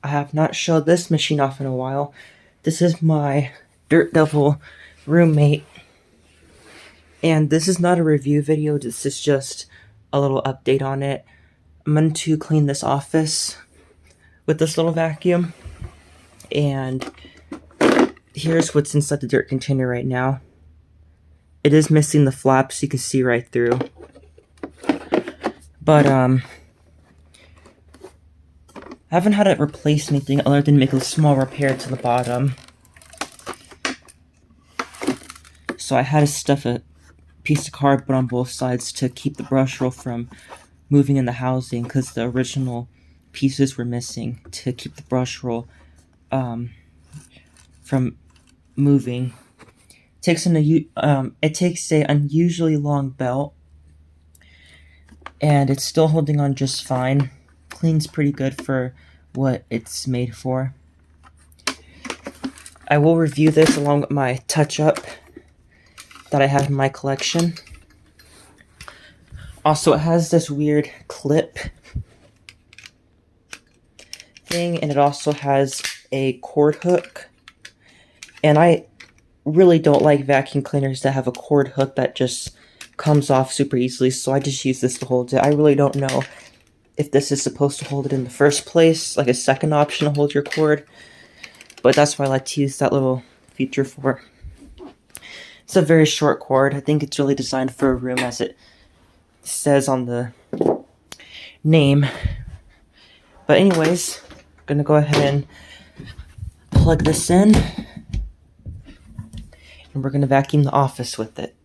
I have not showed this machine off in a while. This is my Dirt Devil roommate. And this is not a review video, this is just a little update on it. I'm going to clean this office with this little vacuum. And here's what's inside the dirt container right now. It is missing the flaps, you can see right through. But, I haven't had to replace anything other than make a small repair to the bottom. So I had to stuff a piece of cardboard on both sides to keep the brush roll from moving in the housing, because the original pieces were missing to keep the brush roll from moving. It takes a unusually long belt, and it's still holding on just fine. Cleans pretty good for what it's made for. I will review this along with my touch-up that I have in my collection. Also, it has this weird clip thing, and it also has a cord hook. And I really don't like vacuum cleaners that have a cord hook that just comes off super easily, so I just use this to hold it. I really don't know if this is supposed to hold it in the first place, like a second option to hold your cord, but that's what I like to use that little feature for. It's a very short cord. I think it's really designed for a room, as it says on the name. But anyways, I'm gonna go ahead and plug this in, and we're gonna vacuum the office with it.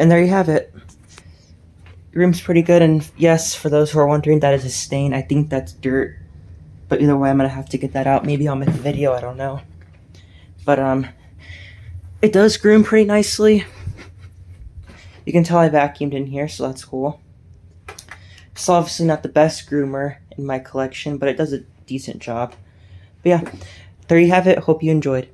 And there you have it. Your room's pretty good, and yes, for those who are wondering, that is a stain. I think that's dirt. But either way, I'm gonna have to get that out. Maybe I'll make a video, I don't know. But, it does groom pretty nicely. You can tell I vacuumed in here, so that's cool. It's obviously not the best groomer in my collection, but it does a decent job. But yeah, there you have it. Hope you enjoyed.